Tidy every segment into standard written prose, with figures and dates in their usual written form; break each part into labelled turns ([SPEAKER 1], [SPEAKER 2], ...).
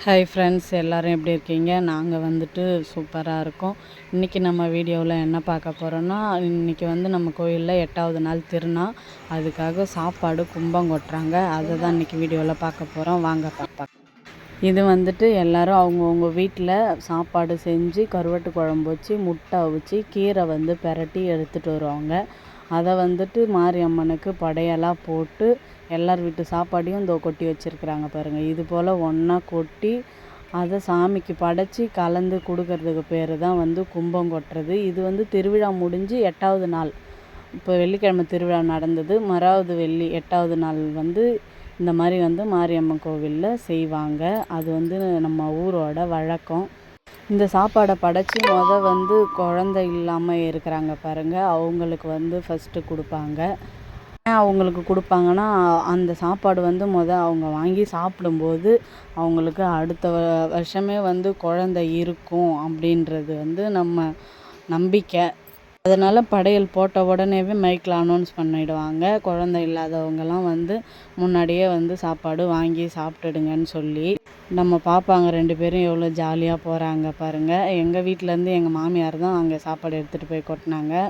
[SPEAKER 1] Hi friends, எல்லோரும் எப்படி இருக்கீங்க? நாங்கள் வந்துட்டு சூப்பராக இருக்கோம். இன்றைக்கி நம்ம வீடியோவில் என்ன பார்க்க போகிறோன்னா, இன்றைக்கி வந்து நம்ம கோயிலில் 8வது நாள் திருநாள். அதுக்காக சாப்பாடு கும்பம் கொட்டுறாங்க. அதை தான் இன்றைக்கி வீடியோவில் பார்க்க போகிறோம். வாங்க பார்ப்போம். இது வந்துட்டு எல்லோரும் அவங்கவுங்க வீட்டில் சாப்பாடு செஞ்சு கருவாட்டு குழம்பு வச்சு முட்டை அவிச்சு கீரை வந்து பெரட்டி எடுத்துகிட்டு வருவாங்க. அதை வந்துட்டு மாரியம்மனுக்கு படையலாக போட்டு எல்லார் வீட்டு சாப்பாடையும் கொட்டி வச்சுருக்குறாங்க பாருங்கள். இது போல் ஒன்றா கொட்டி அதை சாமிக்கு படைச்சி கலந்து கொடுக்கறதுக்கு பேர் தான் வந்து கும்பம் கொட்டுறது. இது வந்து திருவிழா முடிஞ்சு 8வது நாள். இப்போ வெள்ளிக்கிழமை திருவிழா நடந்தது, மறாவது வெள்ளி 8வது நாள் வந்து இந்த மாதிரி வந்து மாரியம்மன் கோவிலில் செய்வாங்க. அது வந்து நம்ம ஊரோட வழக்கம். இந்த சாப்பாடை படைச்சி வந்து குழந்தை இல்லாமல் இருக்கிறாங்க பாருங்கள், அவங்களுக்கு வந்து ஃபஸ்ட்டு கொடுப்பாங்க. ஏன் அவங்களுக்கு கொடுப்பாங்கன்னா, அந்த சாப்பாடு வந்து அவங்க வாங்கி சாப்பிடும்போது அவங்களுக்கு அடுத்த வருஷமே வந்து குழந்தை இருக்கும் அப்படின்றது வந்து நம்ம நம்பிக்கை. அதனால் படையல் போட்ட உடனேவே மைக்கில் அனௌன்ஸ் பண்ணிவிடுவாங்க, குழந்தை இல்லாதவங்கலாம் வந்து முன்னாடியே வந்து சாப்பாடு வாங்கி சாப்பிட்டுடுங்கன்னு சொல்லி. நம்ம பார்ப்பாங்க 2 பேரும் எவ்வளோ ஜாலியாக போகிறாங்க பாருங்கள். எங்கள் வீட்டிலேருந்து எங்கள் மாமியார் தான் அங்கே சாப்பாடு எடுத்துகிட்டு போய் கொட்டினாங்க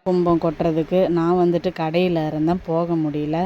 [SPEAKER 1] கும்பம் கொட்டுறதுக்கு. நான் வந்துட்டு கடையில் இருந்தேன், போக முடியல.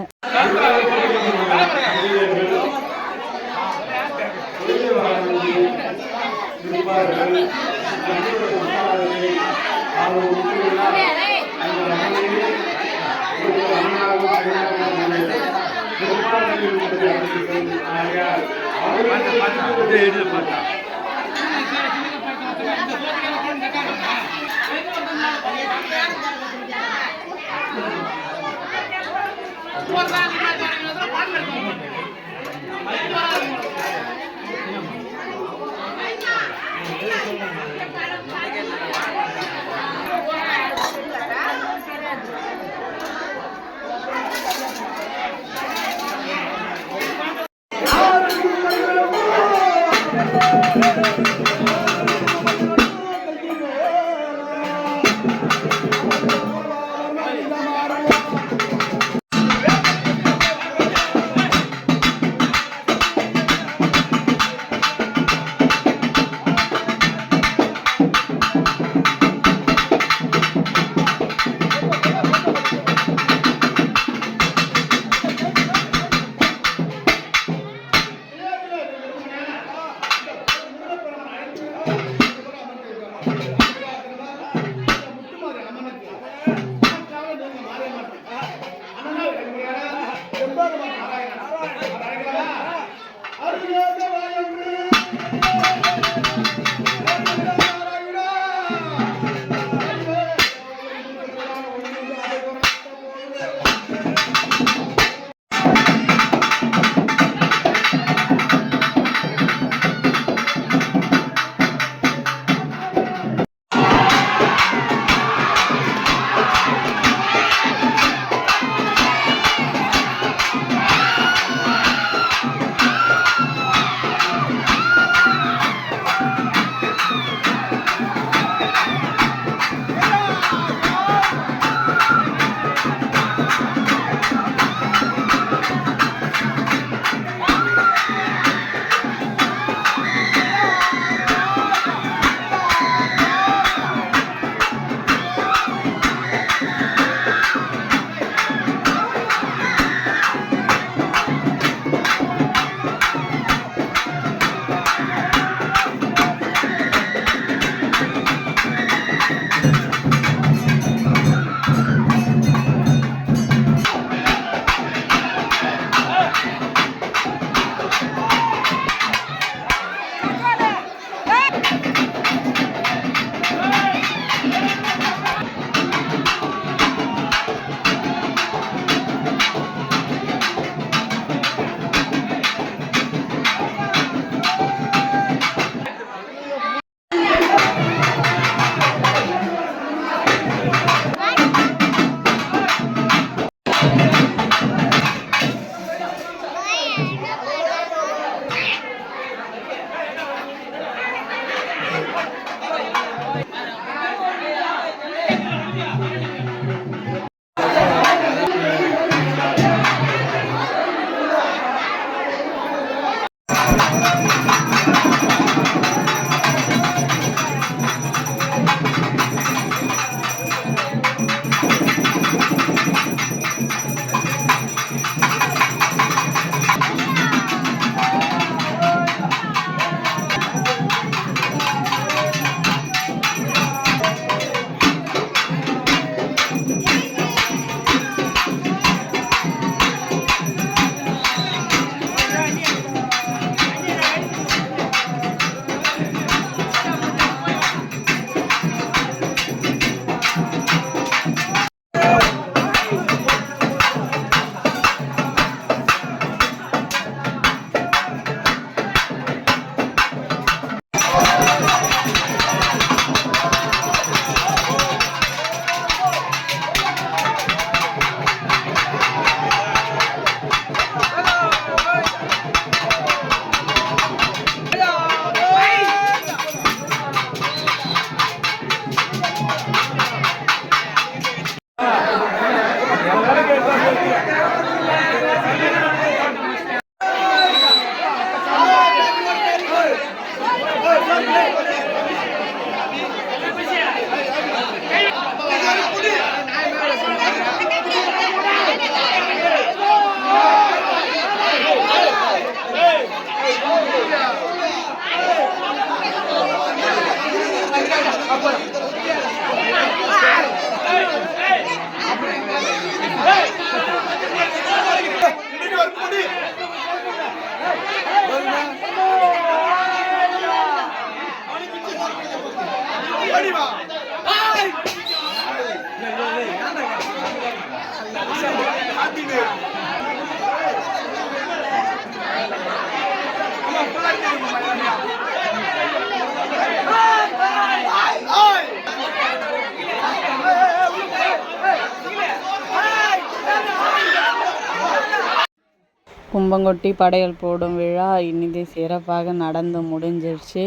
[SPEAKER 1] கும்பங்கொட்டி படையல் போடும் விழா இன்னிதே சிறப்பாக நடந்து முடிஞ்சிருச்சு.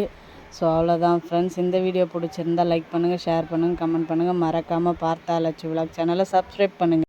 [SPEAKER 1] ஸோ அவ்வளோதான் ஃப்ரெண்ட்ஸ். இந்த வீடியோ பிடிச்சிருந்தா லைக் பண்ணுங்கள், ஷேர் பண்ணுங்கள், கமெண்ட் பண்ணுங்கள். மறக்காமல் பார்த்தா லட்சு விலாக் சேனலை சப்ஸ்கிரைப் பண்ணுங்கள்.